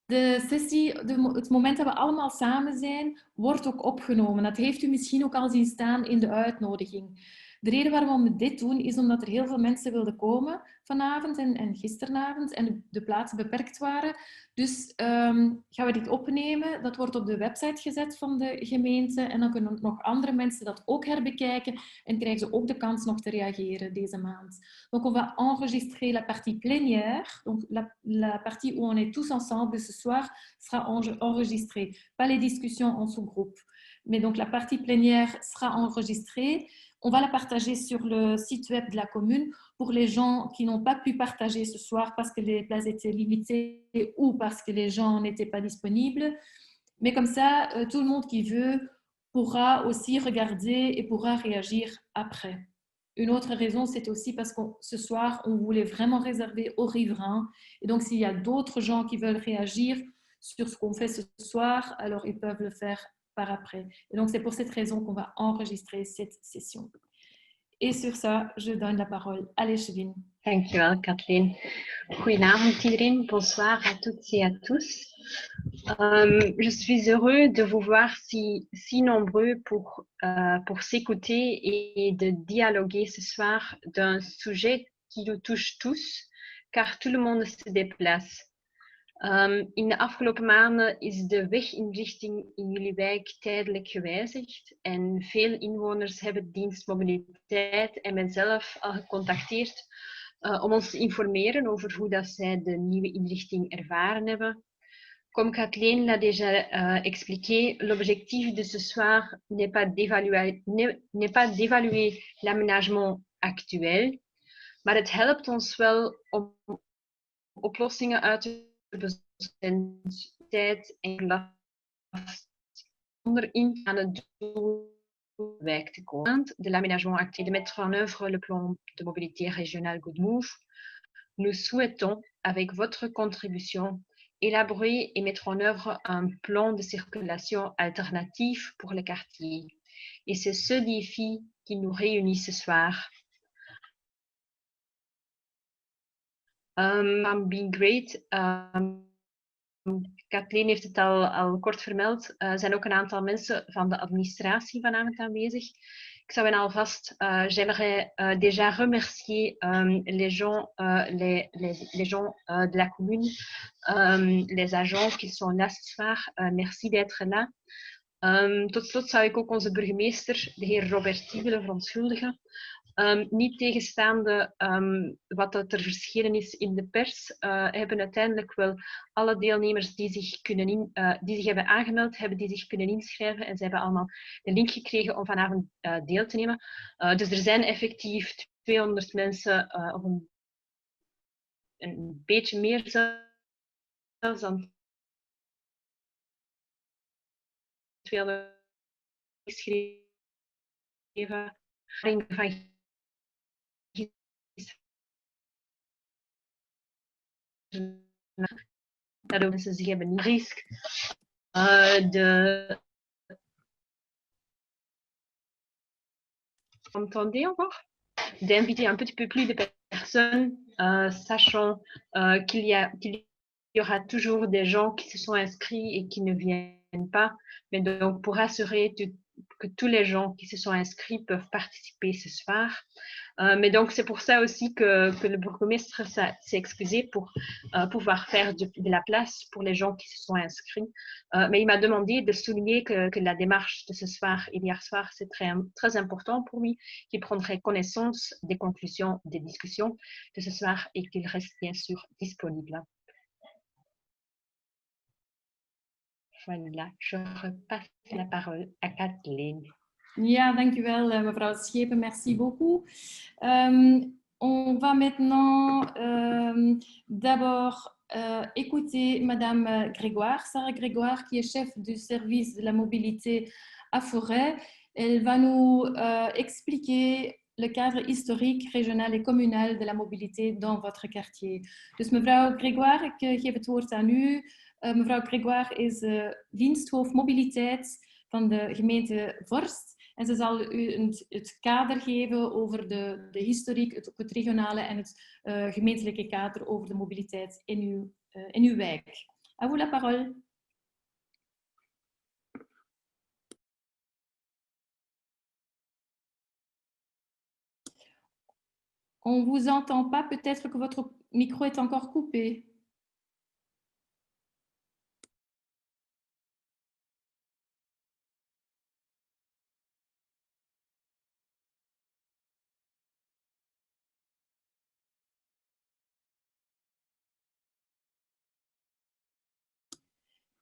De sessie, het moment dat we allemaal samen zijn, wordt ook opgenomen. Dat heeft u misschien ook al zien staan in de uitnodiging. De reden waarom we dit doen, is omdat er heel veel mensen wilden komen vanavond en gisteravond en de plaatsen beperkt waren. Dus gaan we dit opnemen. Dat wordt op de website gezet van de gemeente en dan kunnen nog andere mensen dat ook herbekijken en krijgen ze ook de kans nog te reageren deze maand. Donc on va enregistrer la partie plénière, donc la partie où on est tous ensemble ce soir sera enregistrée, pas les discussions en sous-groupe. Mais donc la partie plénière sera enregistrée. On va la partager sur le site web de la commune pour les gens qui n'ont pas pu partager ce soir parce que les places étaient limitées ou parce que les gens n'étaient pas disponibles. Mais comme ça, tout le monde qui veut pourra aussi regarder et pourra réagir après. Une autre raison, c'est aussi parce que ce soir, on voulait vraiment réserver aux riverains. Et donc, s'il y a d'autres gens qui veulent réagir sur ce qu'on fait ce soir, alors ils peuvent le faire par après. Et donc, c'est pour cette raison qu'on va enregistrer cette session. Et sur ça, je donne la parole à Lécheline. Dankjewel, Kathleen. Goedenavond iedereen. Bonsoir à toutes et à tous. Je suis heureux de vous voir si nombreux pour s'écouter et de dialoguer ce soir d'un sujet qui nous touche tous, car tout le monde se déplace. In de afgelopen maanden is de weginrichting in jullie wijk tijdelijk gewijzigd en veel inwoners hebben dienst mobiliteit en mijzelf al gecontacteerd om ons te informeren over hoe dat zij de nieuwe inrichting ervaren hebben. Comme Kathleen l'a déjà expliqué, l'objectif de ce soir n'est pas d'évaluer l'aménagement actuel, maar het helpt ons wel om oplossingen uit te tijd en last onderin aan het doelwijk te komen. De l'aménagement actuel, de mettre en œuvre le plan de mobilité régionale Good Move. Nous souhaitons, avec votre contribution, élaborer et mettre en œuvre un plan de circulation alternatif pour le quartier. Et c'est ce défi qui nous réunit ce soir. Being Great, Kathleen heeft het al kort vermeld, zijn ook een aantal mensen van de administratie vanavond aanwezig. Ik zou alvast, j'aimerais déjà remercier les gens de la commune, les agents qui sont là ce soir. Merci d'être là. Tot slot zou ik ook onze burgemeester, de heer Roberti, willen verontschuldigen. Niet tegenstaande wat er verschenen is in de pers, hebben uiteindelijk wel alle deelnemers die zich hebben aangemeld, hebben die zich kunnen inschrijven en ze hebben allemaal de link gekregen om vanavond deel te nemen. Dus er zijn effectief 200 mensen, of een beetje meer zelfs dan 200 geschreven. Van dat mensen zich hebben risico Entendez encore? D'inviter un petit peu plus de personnes, sachant qu'il y aura toujours des gens qui se sont inscrits et qui ne viennent pas, mais donc pour assurer que tous les gens qui se sont inscrits peuvent participer ce soir. Mais donc c'est pour ça aussi que le bourgmestre s'est excusé pour pouvoir faire de la place pour les gens qui se sont inscrits. Mais il m'a demandé de souligner que la démarche de ce soir et d'hier soir, c'est très important pour lui, qu'il prendrait connaissance des conclusions des discussions de ce soir et qu'il reste bien sûr disponible. Voilà, je repasse la parole à Kathleen. Ja, dankjewel mevrouw Schepen, merci beaucoup. On va maintenant d'abord écouter madame Grégoire, Sarah Grégoire, qui est chef du service de la mobilité à Forêt. Elle va nous expliquer le cadre historique, régional et communal de la mobilité dans votre quartier. Dus mevrouw Grégoire, ik geef het woord aan u. Mevrouw Grégoire is diensthoofd mobiliteit van de gemeente Vorst. En ze zal u het kader geven over de historiek, het regionale en het gemeentelijke kader over de mobiliteit in uw in uw wijk. À vous la parole. On ne vous entend pas, peut-être que votre micro est encore coupé.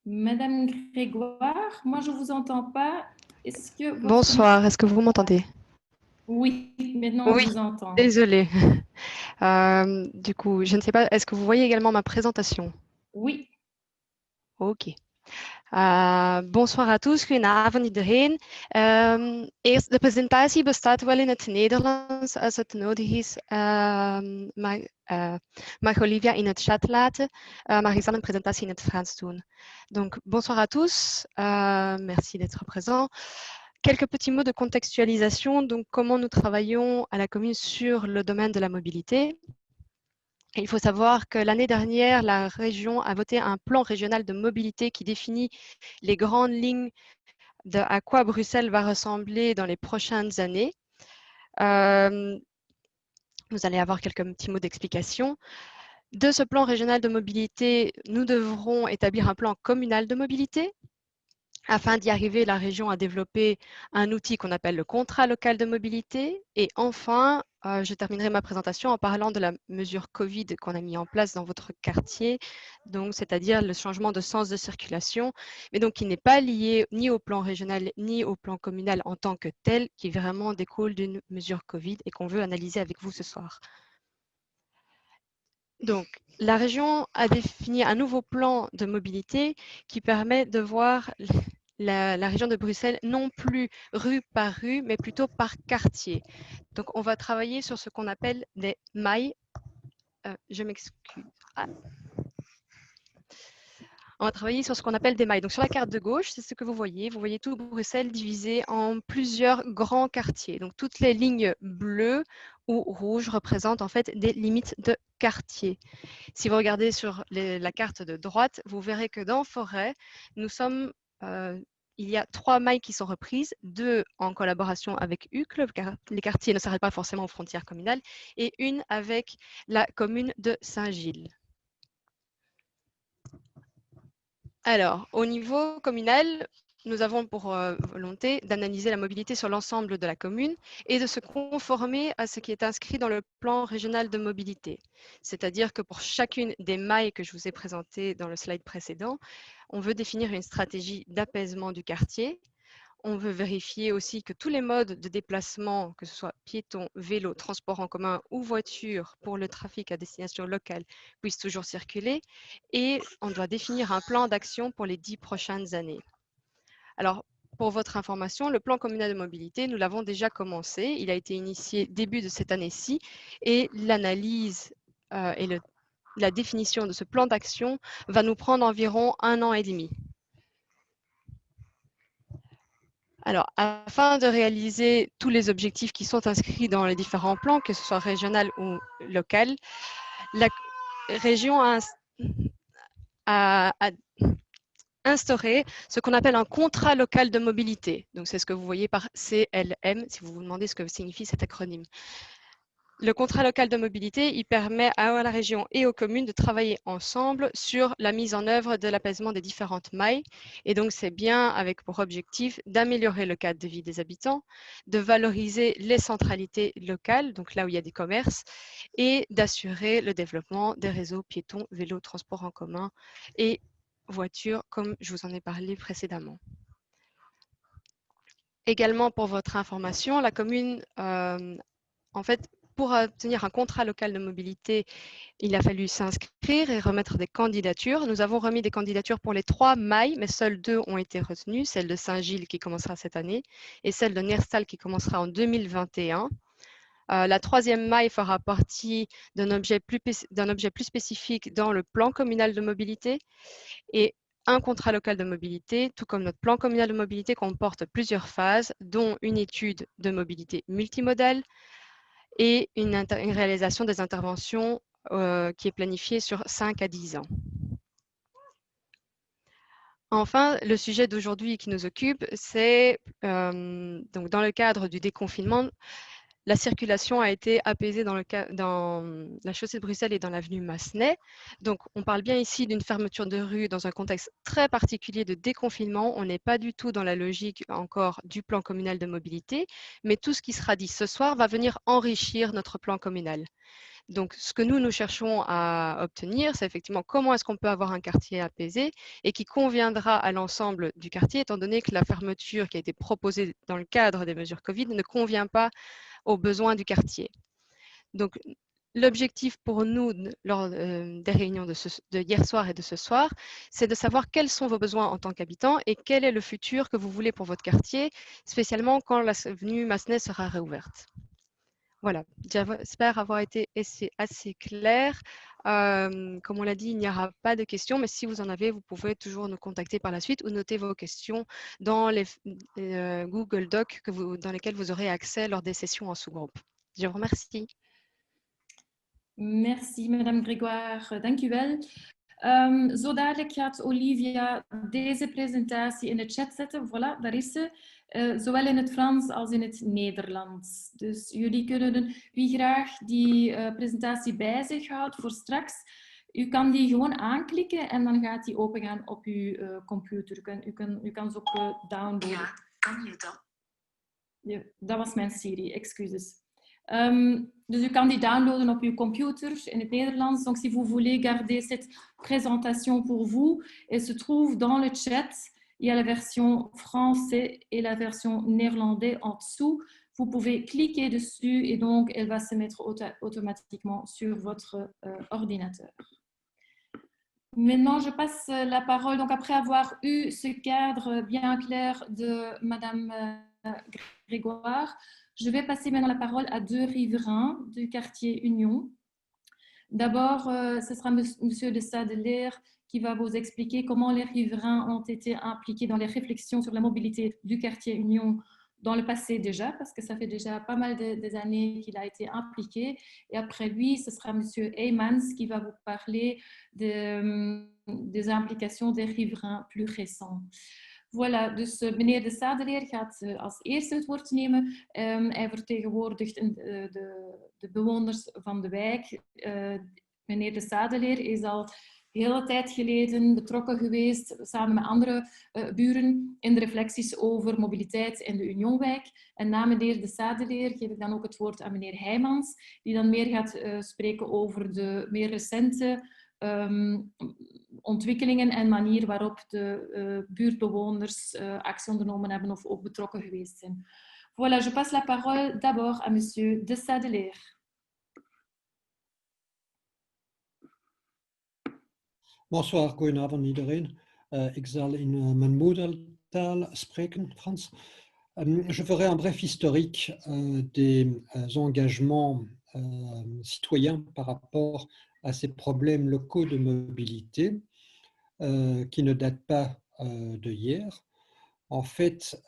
Madame Grégoire, moi je ne vous entends pas. Est-ce que votre... Bonsoir, est-ce que vous m'entendez? Oui, maintenant on Oui, vous entend. désolée. Du coup, je ne sais pas, est-ce que vous voyez également ma présentation? Oui. Ok. Bonsoir à tous, goedenavond iedereen. Eerst, de presentatie bestaat wel in het Nederlands, als het nodig is. Mag Olivia in het chat laten, maar ik zal een presentatie in het Frans doen. Donc, bonsoir à tous, merci d'être présent. Quelques petits mots de contextualisation, donc comment nous travaillons à la commune sur le domaine de la mobilité. Il faut savoir que l'année dernière, la région a voté un plan régional de mobilité qui définit les grandes lignes de à quoi Bruxelles va ressembler dans les prochaines années. Vous allez avoir quelques petits mots d'explication. De ce plan régional de mobilité, nous devrons établir un plan communal de mobilité. Afin d'y arriver, la région a développé un outil qu'on appelle le contrat local de mobilité. Et enfin, je terminerai ma présentation en parlant de la mesure Covid qu'on a mis en place dans votre quartier, donc c'est-à-dire le changement de sens de circulation, mais donc qui n'est pas lié ni au plan régional ni au plan communal en tant que tel, qui vraiment découle d'une mesure Covid et qu'on veut analyser avec vous ce soir. Donc, la région a défini un nouveau plan de mobilité qui permet de voir la région de Bruxelles non plus rue par rue, mais plutôt par quartier. Donc, on va travailler sur ce qu'on appelle des mailles. Je m'excuse. On va travailler sur ce qu'on appelle des mailles. Donc, sur la carte de gauche, c'est ce que vous voyez. Vous voyez tout Bruxelles divisé en plusieurs grands quartiers. Donc, toutes les lignes bleues ou rouges représentent en fait des limites de quartier. Si vous regardez sur la carte de droite, vous verrez que dans Forêt, nous sommes... il y a 3 mailles qui sont reprises, 2 en collaboration avec UCLE, car les quartiers ne s'arrêtent pas forcément aux frontières communales, et une avec la commune de Saint-Gilles. Alors, au niveau communal, nous avons pour volonté d'analyser la mobilité sur l'ensemble de la commune et de se conformer à ce qui est inscrit dans le plan régional de mobilité. C'est-à-dire que pour chacune des mailles que je vous ai présentées dans le slide précédent, on veut définir une stratégie d'apaisement du quartier. On veut vérifier aussi que tous les modes de déplacement, que ce soit piéton, vélo, transport en commun ou voiture pour le trafic à destination locale, puissent toujours circuler. Et on doit définir un plan d'action pour les 10 prochaines années. Alors, pour votre information, le plan communal de mobilité, nous l'avons déjà commencé. Il a été initié début de cette année-ci et l'analyse et la définition de ce plan d'action va nous prendre environ 1 an et demi. Alors, afin de réaliser tous les objectifs qui sont inscrits dans les différents plans, que ce soit régional ou local, la région a instauré ce qu'on appelle un contrat local de mobilité. Donc, c'est ce que vous voyez par CLM, si vous vous demandez ce que signifie cet acronyme. Le contrat local de mobilité, il permet à la région et aux communes de travailler ensemble sur la mise en œuvre de l'apaisement des différentes mailles. Et donc, c'est bien avec pour objectif d'améliorer le cadre de vie des habitants, de valoriser les centralités locales, donc là où il y a des commerces, et d'assurer le développement des réseaux piétons, vélos, transports en commun et voitures, comme je vous en ai parlé précédemment. Également, pour votre information, la commune, en fait, pour obtenir un contrat local de mobilité, il a fallu s'inscrire et remettre des candidatures. Nous avons remis des candidatures pour les 3 mailles, mais seules 2 ont été retenues, celle de Saint-Gilles qui commencera cette année et celle de Nerstal qui commencera en 2021. La 3e maille fera partie d'un objet plus spécifique dans le plan communal de mobilité et un contrat local de mobilité, tout comme notre plan communal de mobilité, comporte plusieurs phases, dont une étude de mobilité multimodale, et une réalisation des interventions qui est planifiée sur 5 à 10 ans. Enfin, le sujet d'aujourd'hui qui nous occupe, c'est donc dans le cadre du déconfinement, la circulation a été apaisée dans la chaussée de Bruxelles et dans l'avenue Massenet. Donc, on parle bien ici d'une fermeture de rue dans un contexte très particulier de déconfinement. On n'est pas du tout dans la logique encore du plan communal de mobilité, mais tout ce qui sera dit ce soir va venir enrichir notre plan communal. Donc, ce que nous cherchons à obtenir, c'est effectivement comment est-ce qu'on peut avoir un quartier apaisé et qui conviendra à l'ensemble du quartier, étant donné que la fermeture qui a été proposée dans le cadre des mesures Covid ne convient pas aux besoins du quartier. Donc, l'objectif pour nous, lors des réunions de hier soir et de ce soir, c'est de savoir quels sont vos besoins en tant qu'habitants et quel est le futur que vous voulez pour votre quartier, spécialement quand l'avenue Massenet sera réouverte. Voilà, j'espère avoir été assez clair. Comme on l'a dit, il n'y aura pas de questions, mais si vous en avez, vous pouvez toujours nous contacter par la suite ou noter vos questions dans les Google Docs dans lesquels vous aurez accès lors des sessions en sous-groupe. Je vous remercie. Merci, Madame Grégoire. Dank u wel. Zo dadelijk gaat Olivia deze presentatie in de chat zetten. Voilà, daar is ze. Zowel in het Frans als in het Nederlands. Dus jullie kunnen, wie graag die presentatie bij zich houdt voor straks, u kan die gewoon aanklikken en dan gaat die opengaan op uw computer. U kan ze ook downloaden. Ja, kan je dat? Ja, dat was mijn Siri, excuses. Dus u kan die downloaden op uw computer in het Nederlands. Donc, si vous voulez garder cette présentation pour vous, elle se trouve dans le chat. Il y a la version français et la version néerlandais en dessous. Vous pouvez cliquer dessus et donc elle va se mettre automatiquement sur votre ordinateur. Maintenant, je passe la parole. Donc, après avoir eu ce cadre bien clair de Madame Grégoire, je vais passer maintenant la parole à deux riverains du quartier Union. D'abord, ce sera Monsieur de Sadeler qui va vous expliquer comment les riverains ont été impliqués dans les réflexions sur la mobilité du quartier Union dans le passé déjà, parce que ça fait déjà pas mal des années qu'il a été impliqué. Et après lui, ce sera Monsieur Heymans qui va vous parler des implications des riverains plus récents. Voilà, dus meneer de Sadeler gaat als eerste het woord nemen. Hij vertegenwoordigt de bewoners van de wijk. Meneer de Sadeler is al hele tijd geleden betrokken geweest, samen met andere buren, in de reflecties over mobiliteit in de Unionwijk. En na meneer de Sadeler geef ik dan ook het woord aan meneer Heymans, die dan meer gaat spreken over de meer recente ontwikkelingen en manier waarop de buurtbewoners actie ondernomen hebben of ook betrokken geweest zijn. Voilà, je passe la parole d'abord à monsieur de Sadeler. Bonsoir, goedenavond iedereen. Ik zal in mijn moedertaal spreken, Frans. Je ferai un bref historique des engagements citoyens par rapport à ces problèmes locaux de mobilité qui ne datent pas de hier. En fait,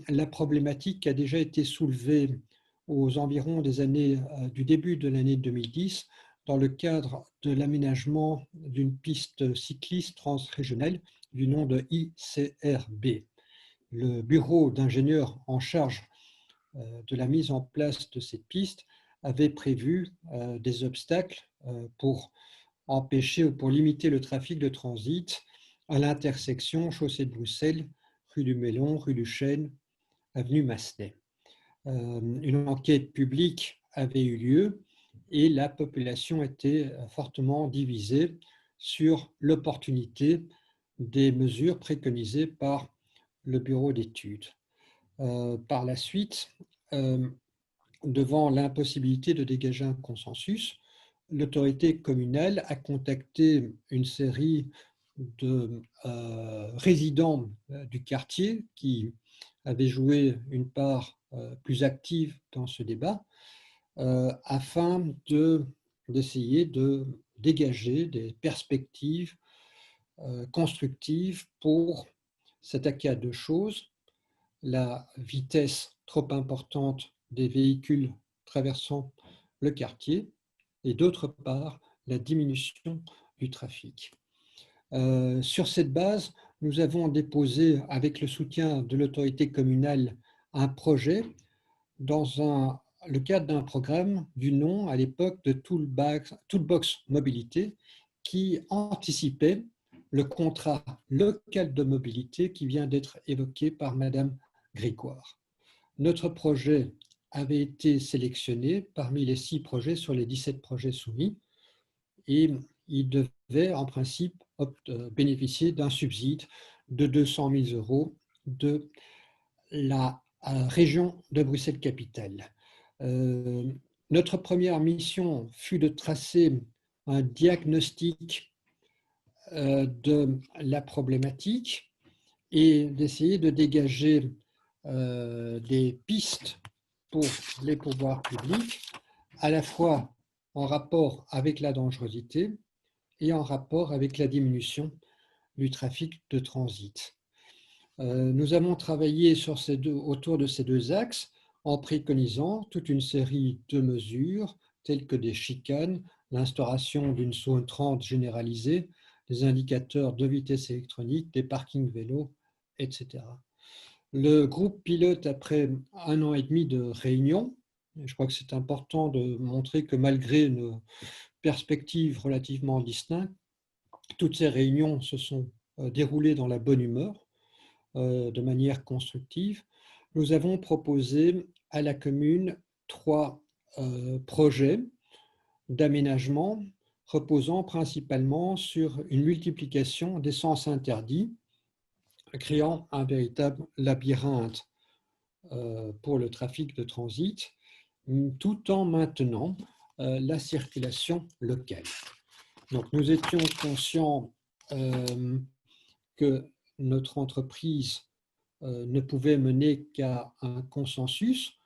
la problématique a déjà été soulevée aux environs des années, du début de l'année 2010 dans le cadre de l'aménagement d'une piste cycliste transrégionale du nom de ICRB. Le bureau d'ingénieurs en charge de la mise en place de cette piste avait prévu des obstacles pour empêcher ou pour limiter le trafic de transit à l'intersection chaussée de Bruxelles, rue du Mélon, rue du Chêne, avenue Massenet. Une enquête publique avait eu lieu et la population était fortement divisée sur l'opportunité des mesures préconisées par le bureau d'études. Par la suite, devant l'impossibilité de dégager un consensus, l'autorité communale a contacté une série de résidents du quartier qui avaient joué une part plus active dans ce débat afin d'essayer de dégager des perspectives constructives pour s'attaquer à deux choses: la vitesse trop importante des véhicules traversant le quartier et d'autre part la diminution du trafic. Sur cette base, nous avons déposé, avec le soutien de l'autorité communale, un projet dans le cadre d'un programme du nom à l'époque de Toolbox Mobilité, qui anticipait le contrat local de mobilité qui vient d'être évoqué par Madame Grégoire. Notre projet avait été sélectionné parmi les 6 projets sur les 17 projets soumis et il devait en principe bénéficier d'un subside de 200 000 € de la région de Bruxelles-Capitale. Notre première mission fut de tracer un diagnostic de la problématique et d'essayer de dégager des pistes pour les pouvoirs publics, à la fois en rapport avec la dangerosité et en rapport avec la diminution du trafic de transit. Nous avons travaillé autour de ces 2 axes en préconisant toute une série de mesures telles que des chicanes, l'instauration d'une zone 30 généralisée, des indicateurs de vitesse électronique, des parkings vélos, etc. Le groupe pilote, après 1 an et demi de réunions, et je crois que c'est important de montrer que malgré nos perspectives relativement distinctes, toutes ces réunions se sont déroulées dans la bonne humeur, de manière constructive. Nous avons proposé à la commune 3 projets d'aménagement reposant principalement sur une multiplication des sens interdits, créant un véritable labyrinthe pour le trafic de transit, tout en maintenant la circulation locale. Donc, nous étions conscients que notre entreprise ne pouvait mener qu'à un consensus,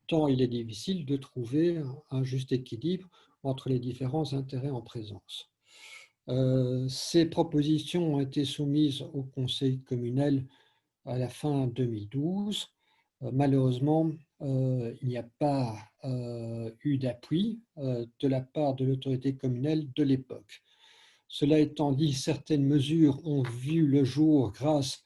tant il est difficile de trouver un juste équilibre entre les différents intérêts en présence. Ces propositions ont été soumises au conseil communal à la fin 2012. Malheureusement, il n'y a pas eu d'appui de la part de l'autorité communale de l'époque. Cela étant dit, certaines mesures ont vu le jour grâce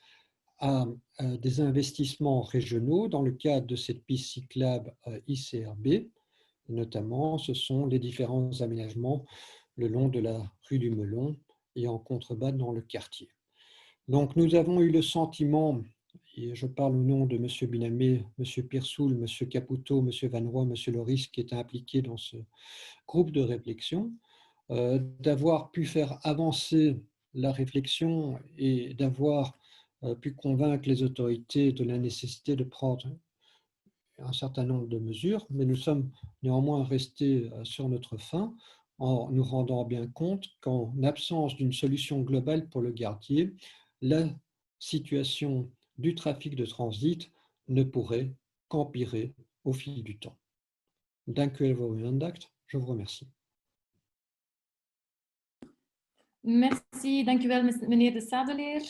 à des investissements régionaux dans le cadre de cette piste cyclable ICRB. Notamment, ce sont les différents aménagements le long de la rue du Melon et en contrebas dans le quartier. Donc, nous avons eu le sentiment, et je parle au nom de M. Binamé, M. Pirsoul, M. Caputo, M. Van Roy, M. Loris, qui étaient impliqués dans ce groupe de réflexion, d'avoir pu faire avancer la réflexion et d'avoir pu convaincre les autorités de la nécessité de prendre un certain nombre de mesures, mais nous sommes néanmoins restés sur notre faim en nous rendant bien compte qu'en absence d'une solution globale pour le Gardier, la situation du trafic de transit ne pourrait qu'empirer au fil du temps. Dank u wel voor uw aandacht. Je vous remercie. Merci, dank u wel, meneer de Sadeleer.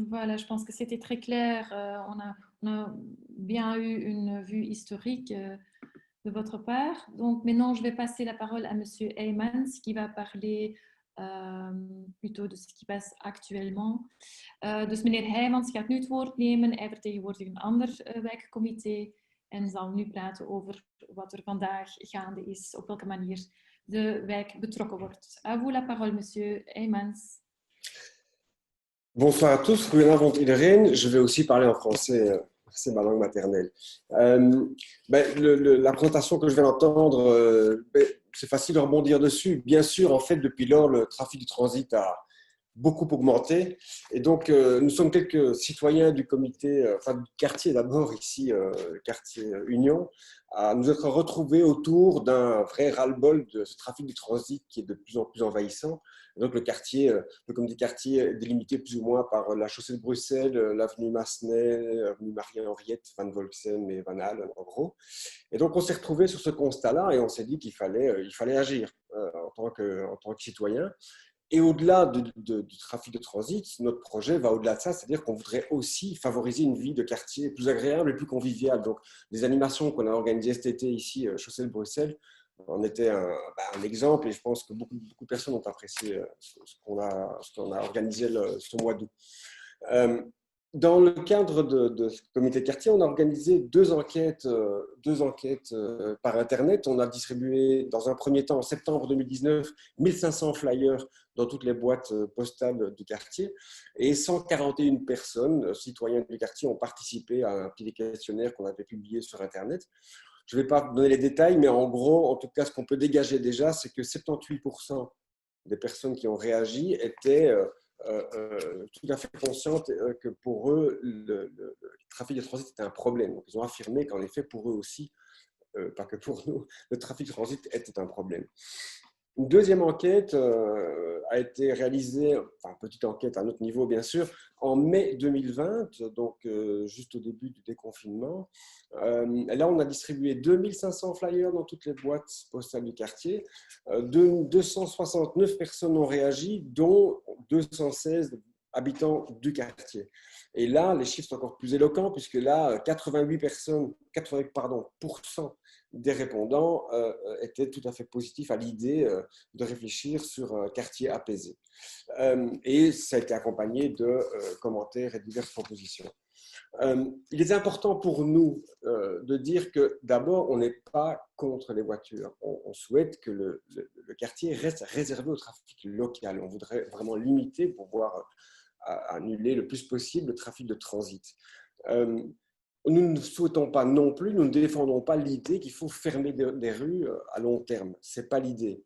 Voilà, je pense que c'était très clair. On a bien eu une vue historique de votre part. Donc maintenant, je vais passer la parole à monsieur Heijmans, qui va parler plutôt de ce qui passe actuellement. Dus meneer Heijmans gaat nu het woord nemen. Hij vertegenwoordigt een ander wijkcomité en zal nu praten over wat er vandaag gaande is, op welke manier de wijk betrokken wordt. À vous la parole, monsieur Heijmans. Bonsoir à tous, goedenavond iedereen. Je vais aussi parler en français, c'est ma langue maternelle. La présentation que je viens d'entendre, c'est facile de rebondir dessus. Bien sûr, en fait, depuis lors, le trafic du transit a beaucoup augmenté. Et donc, nous sommes quelques citoyens du comité, enfin du quartier d'abord, ici, quartier Union, à nous être retrouvés autour d'un vrai ras-le-bol de ce trafic du transit qui est de plus en plus envahissant. Et donc, le comité quartier est délimité plus ou moins par la chaussée de Bruxelles, l'avenue Massenet, l'avenue Marie-Henriette, Van Volksem et Van Halen, en gros. Et donc, on s'est retrouvés sur ce constat-là et on s'est dit qu'il fallait agir en tant que citoyen. Et au-delà du trafic de transit, notre projet va au-delà de ça, c'est-à-dire qu'on voudrait aussi favoriser une vie de quartier plus agréable et plus conviviale. Donc, les animations qu'on a organisées cet été ici, Chaussée de Bruxelles, en était un exemple et je pense que beaucoup de personnes ont apprécié ce qu'on a organisé ce mois d'août. Dans le cadre de ce comité de quartier, on a organisé deux enquêtes par Internet. On a distribué, dans un premier temps, en septembre 2019, 1500 flyers dans toutes les boîtes postales du quartier. Et 141 personnes, citoyens du quartier, ont participé à un petit questionnaire qu'on avait publié sur Internet. Je ne vais pas donner les détails, mais en gros, en tout cas, ce qu'on peut dégager déjà, c'est que 78% des personnes qui ont réagi étaient tout à fait conscientes que pour eux, le trafic de transit était un problème. Donc, ils ont affirmé qu'en effet, pour eux aussi, pas que pour nous, le trafic de transit était un problème. Une deuxième enquête a été réalisée, enfin petite enquête à notre niveau bien sûr, en mai 2020, donc juste au début du déconfinement. Là, on a distribué 2500 flyers dans toutes les boîtes postales du quartier. 269 personnes ont réagi, dont 216 habitants du quartier. Et là, les chiffres sont encore plus éloquents, puisque là, 80% des répondants étaient tout à fait positifs à l'idée de réfléchir sur un quartier apaisé. Et ça a été accompagné de commentaires et de diverses propositions. Il est important pour nous de dire que d'abord, on n'est pas contre les voitures. On souhaite que le quartier reste réservé au trafic local. On voudrait vraiment limiter pour pouvoir annuler le plus possible le trafic de transit. Nous ne souhaitons pas non plus, nous ne défendons pas l'idée qu'il faut fermer des rues à long terme. Ce n'est pas l'idée.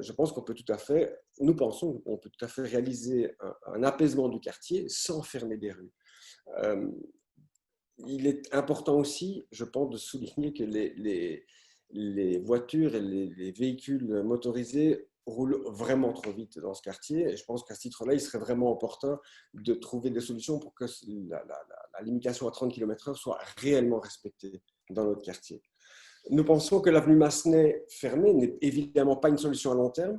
Je pense qu'on peut tout à fait, nous pensons qu'on peut tout à fait réaliser un apaisement du quartier sans fermer des rues. Il est important aussi, je pense, de souligner que les voitures et les véhicules motorisés roulent vraiment trop vite dans ce quartier. Et je pense qu'à ce titre-là, il serait vraiment opportun de trouver des solutions pour que la limitation à 30 km/h soit réellement respectée dans notre quartier. Nous pensons que l'avenue Massenet fermée n'est évidemment pas une solution à long terme.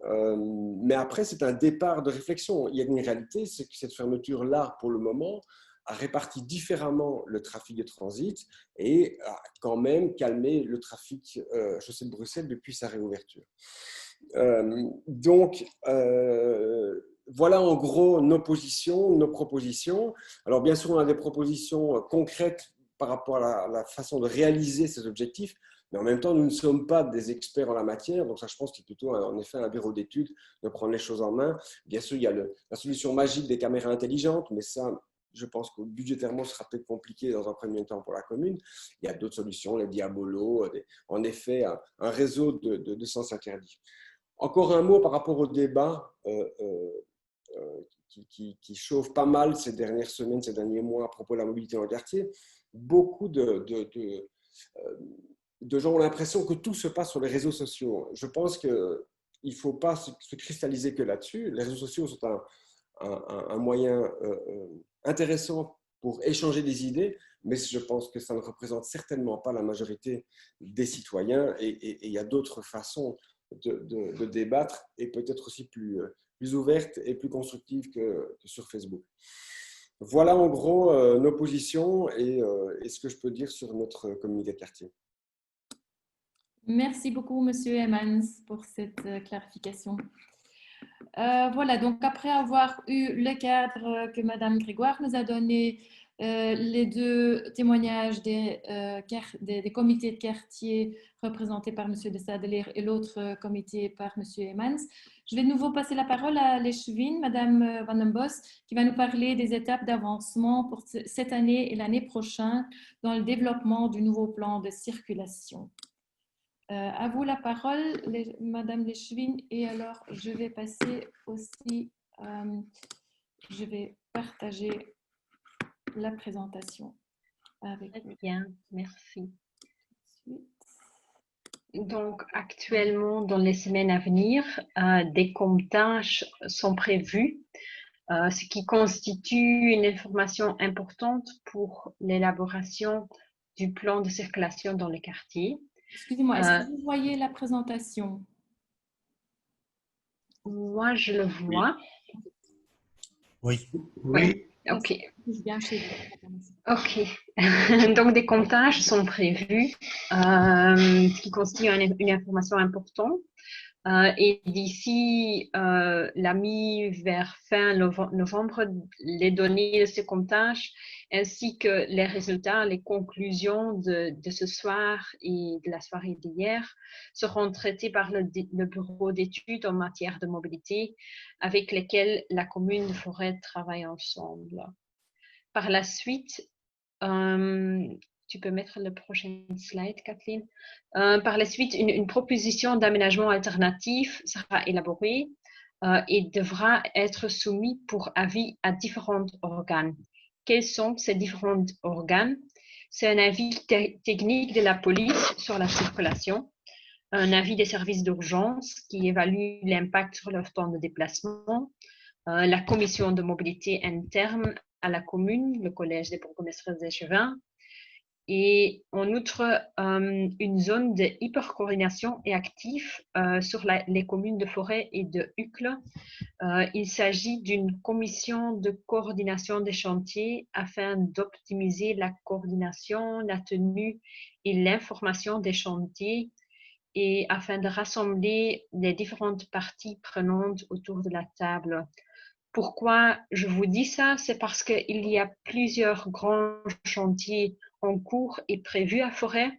Mais après, c'est un départ de réflexion. Il y a une réalité, c'est que cette fermeture-là, pour le moment, a réparti différemment le trafic de transit et a quand même calmé le trafic chaussée de Bruxelles depuis sa réouverture. Voilà en gros nos positions, nos propositions. Alors bien sûr, on a des propositions concrètes par rapport à la façon de réaliser ces objectifs, mais en même temps, nous ne sommes pas des experts en la matière, donc ça, je pense qu'il est plutôt en effet un bureau d'études de prendre les choses en main. Bien sûr, il y a la solution magique des caméras intelligentes, mais ça, je pense que budgétairement, ce sera peut-être compliqué dans un premier temps pour la commune. Il y a d'autres solutions, les diabolos, en effet, un réseau de sens interdits. Encore un mot par rapport au débat qui chauffe pas mal ces dernières semaines, ces derniers mois à propos de la mobilité dans le quartier. Beaucoup de gens ont l'impression que tout se passe sur les réseaux sociaux. Je pense qu'il ne faut pas se cristalliser que là-dessus. Les réseaux sociaux sont un moyen intéressant pour échanger des idées, mais je pense que ça ne représente certainement pas la majorité des citoyens et il y a d'autres façons de débattre et peut-être aussi plus ouvertes et plus constructives que sur Facebook. Voilà en gros nos positions et ce que je peux dire sur notre communiqué de quartier. Merci beaucoup, Monsieur Emmans, pour cette clarification. Voilà, donc après avoir eu le cadre que Madame Grégoire nous a donné, les deux témoignages des comités de quartier représentés par Monsieur de Sadeler et l'autre comité par Monsieur Emmans, je vais de nouveau passer la parole à l'Échevine, Madame Van den Bos, qui va nous parler des étapes d'avancement pour cette année et l'année prochaine dans le développement du nouveau plan de circulation. À vous la parole, Madame L'Échevine, et alors je vais passer aussi, je vais partager la présentation avec vous. Bien, merci. Donc, actuellement, dans les semaines à venir, des comptages sont prévus, ce qui constitue une information importante pour l'élaboration du plan de circulation dans le quartier. Excusez-moi, est-ce que vous voyez la présentation? Moi, je le vois. Oui. Oui. Ok. Bien chez vous. Ok. Donc, des comptages sont prévus, ce qui constitue une information importante. Et d'ici la vers fin novembre, les données de ce comptage ainsi que les résultats, les conclusions de ce soir et de la soirée d'hier seront traités par le bureau d'études en matière de mobilité avec lesquels la commune de Forêt travaille ensemble. Par la suite, tu peux mettre le prochain slide, Kathleen. Par la suite, une proposition d'aménagement alternatif sera élaborée et devra être soumise pour avis à différents organes. Quels sont ces différents organes? C'est un avis technique de la police sur la circulation, un avis des services d'urgence qui évalue l'impact sur leur temps de déplacement, la commission de mobilité interne à la commune, le collège des bourgmestres d'Échevin, et en outre, une zone de hypercoordination est active sur les communes de Forêt et de Uccle. Il s'agit d'une commission de coordination des chantiers afin d'optimiser la coordination, la tenue et l'information des chantiers et afin de rassembler les différentes parties prenantes autour de la table. Pourquoi je vous dis ça? C'est parce qu'il y a plusieurs grands chantiers en cours et prévus à Forêt.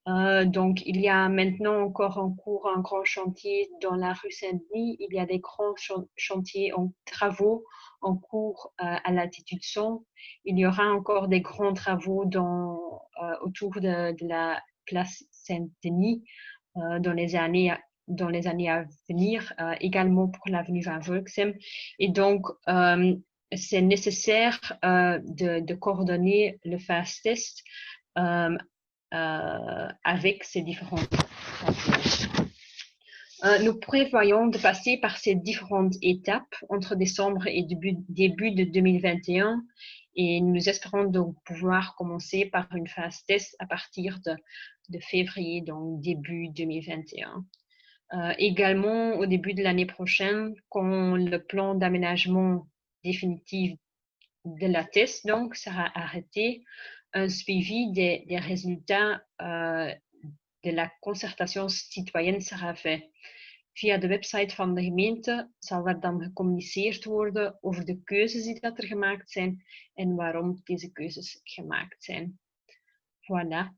Donc, il y a maintenant encore en cours un grand chantier dans la rue Saint-Denis. Il y a des grands chantiers en travaux en cours à l'altitude 100. Il y aura encore des grands travaux autour de la place Saint-Denis dans les années à venir, également pour l'avenue Van Volksem. Et donc, c'est nécessaire de coordonner le fast test avec ces différentes nous prévoyons de passer par ces différentes étapes entre décembre et début de 2021 et nous espérons donc pouvoir commencer par une phase test à partir de février, donc début 2021. Également, au début de l'année prochaine, quand le plan d'aménagement définitif de la test donc, sera arrêté, un suivi des résultats de la concertation citoyenne sera fait. Via de website van de gemeente zal er dan gecommuniceerd worden over de keuzes die er gemaakt zijn en waarom deze keuzes gemaakt zijn. Voilà.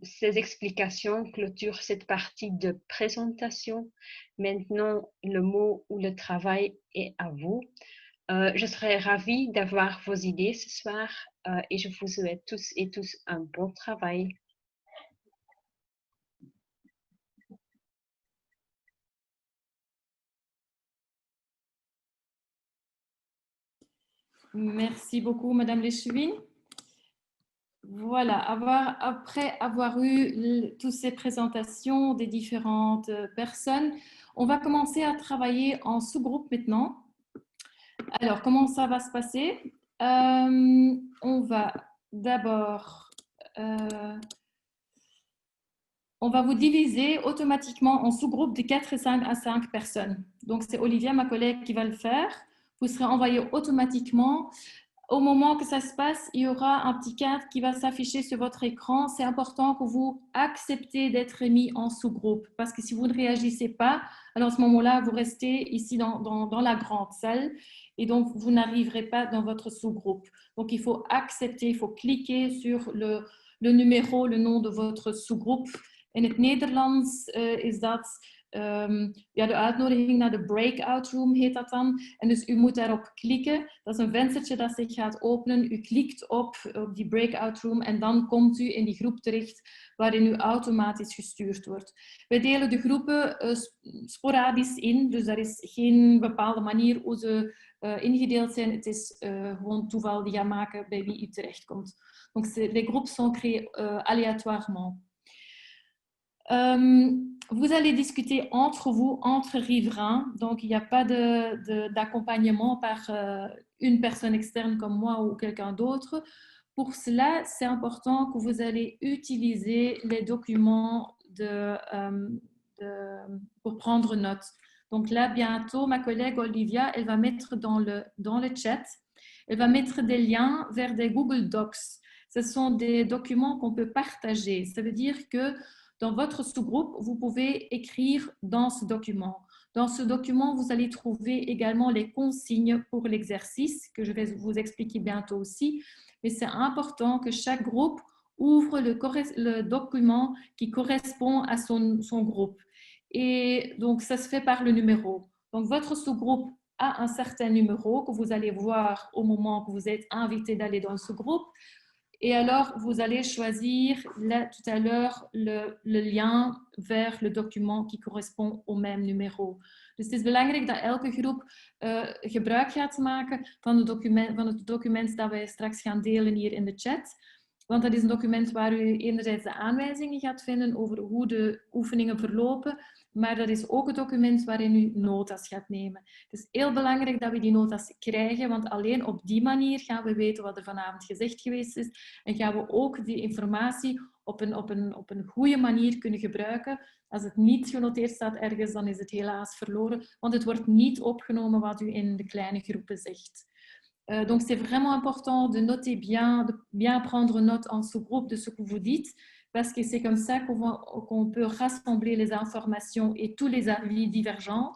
Ces explications clôturent cette partie de présentation. Maintenant, le mot ou le travail est à vous. Je serais ravie d'avoir vos idées ce soir et je vous souhaite tous et tous un bon travail. Merci beaucoup, Madame Leschwin. Voilà, après avoir eu toutes ces présentations des différentes personnes, on va commencer à travailler en sous-groupe maintenant. Alors, comment ça va se passer? On va d'abord... on va vous diviser automatiquement en sous-groupes de 4 à 5 personnes. Donc, c'est Olivia, ma collègue, qui va le faire. Vous serez envoyé automatiquement. Au moment que ça se passe, il y aura un petit cadre qui va s'afficher sur votre écran. C'est important que vous acceptez d'être mis en sous-groupe parce que si vous ne réagissez pas, alors à ce moment-là, vous restez ici dans la grande salle et donc vous n'arriverez pas dans votre sous-groupe. Donc, il faut accepter, il faut cliquer sur le numéro, le nom de votre sous-groupe. In het Nederlands is dat de uitnodiging naar de breakout room heet dat dan. En dus u moet daarop klikken. Dat is een venstertje dat zich gaat openen. U klikt op die breakout room en dan komt u in die groep terecht waarin u automatisch gestuurd wordt. Wij delen de groepen sporadisch in, dus er is geen bepaalde manier hoe ze ingedeeld zijn. Het is gewoon toeval die gaat maken bij wie u terechtkomt. Donc les groupes sont créés aléatoirement. Vous allez discuter entre vous, entre riverains, donc il n'y a pas d'accompagnement par une personne externe comme moi ou quelqu'un d'autre. Pour cela, c'est important que vous allez utiliser les documents pour prendre note. Donc là, bientôt, ma collègue Olivia, elle va mettre dans le chat Elle va mettre des liens vers des Google Docs. Ce sont des documents qu'on peut partager. Ça veut dire que dans votre sous-groupe, vous pouvez écrire dans ce document. Dans ce document, vous allez trouver également les consignes pour l'exercice, que je vais vous expliquer bientôt aussi. Mais c'est important que chaque groupe ouvre le document qui correspond à son groupe. Et donc, ça se fait par le numéro. Donc, votre sous-groupe a un certain numéro que vous allez voir au moment que vous êtes invité d'aller dans le sous-groupe. Et alors, vous allez choisir là, tout à l'heure le lien vers le document qui correspond au même numéro. Dus het is belangrijk dat elke groep gebruik gaat maken van het document dat wij straks gaan delen hier in de chat. Want dat is een document waar u enerzijds de aanwijzingen gaat vinden over hoe de oefeningen verlopen, maar dat is ook het document waarin u notas gaat nemen. Het is heel belangrijk dat we die notas krijgen, want alleen op die manier gaan we weten wat er vanavond gezegd geweest is en gaan we ook die informatie op een goede manier kunnen gebruiken. Als het niet genoteerd staat ergens, dan is het helaas verloren, want het wordt niet opgenomen wat u in de kleine groepen zegt. Donc, c'est vraiment important de noter bien, de bien prendre note en sous-groupe de ce que vous dites, parce que c'est comme ça qu'on peut rassembler les informations et tous les avis divergents.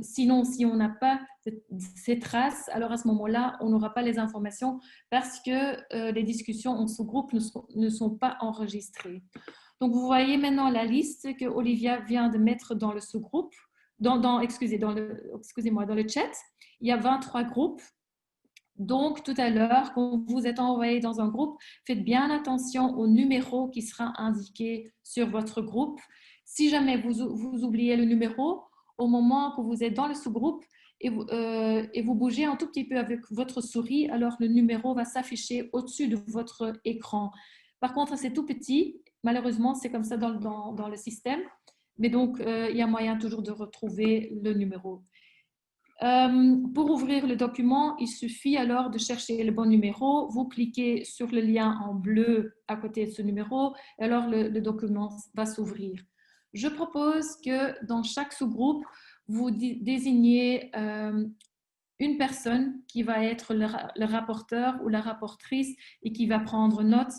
Sinon, si on n'a pas ces traces, alors à ce moment-là, on n'aura pas les informations parce que les discussions en sous-groupe ne sont pas enregistrées. Donc, vous voyez maintenant la liste que Olivia vient de mettre dans le sous-groupe, dans le chat. Il y a 23 groupes. Donc, tout à l'heure, quand vous êtes envoyé dans un groupe, faites bien attention au numéro qui sera indiqué sur votre groupe. Si jamais vous oubliez le numéro, au moment que vous êtes dans le sous-groupe et vous bougez un tout petit peu avec votre souris, alors le numéro va s'afficher au-dessus de votre écran. Par contre, c'est tout petit. Malheureusement, c'est comme ça dans le système. Mais donc, il y a moyen toujours de retrouver le numéro. Pour ouvrir le document, il suffit alors de chercher le bon numéro. Vous cliquez sur le lien en bleu à côté de ce numéro, et alors le document va s'ouvrir. Je propose que dans chaque sous-groupe, vous désignez une personne qui va être le rapporteur ou la rapportrice et qui va prendre note.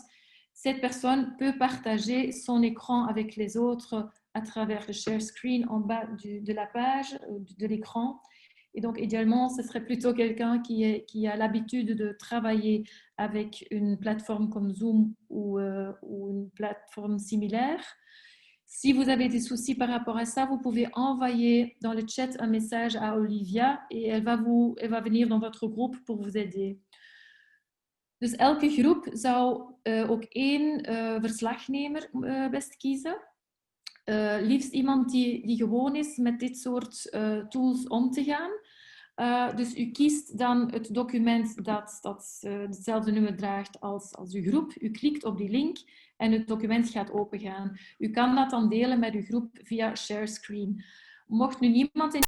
Cette personne peut partager son écran avec les autres à travers le share screen en bas de la page, de l'écran. Et donc, idéalement, ce serait plutôt quelqu'un qui a l'habitude de travailler avec une plateforme comme Zoom ou une plateforme similaire. Si vous avez des soucis par rapport à ça, vous pouvez envoyer dans le chat un message à Olivia et elle va venir dans votre groupe pour vous aider. Dus elke groep zou ook één verslagnemer best kiezen. Liefst iemand die gewoon is met dit soort tools om te gaan. Dus u kiest dan het document dat hetzelfde nummer draagt als uw groep. U klikt op die link en het document gaat opengaan. U kan dat dan delen met uw groep via share screen. Mocht nu niemand in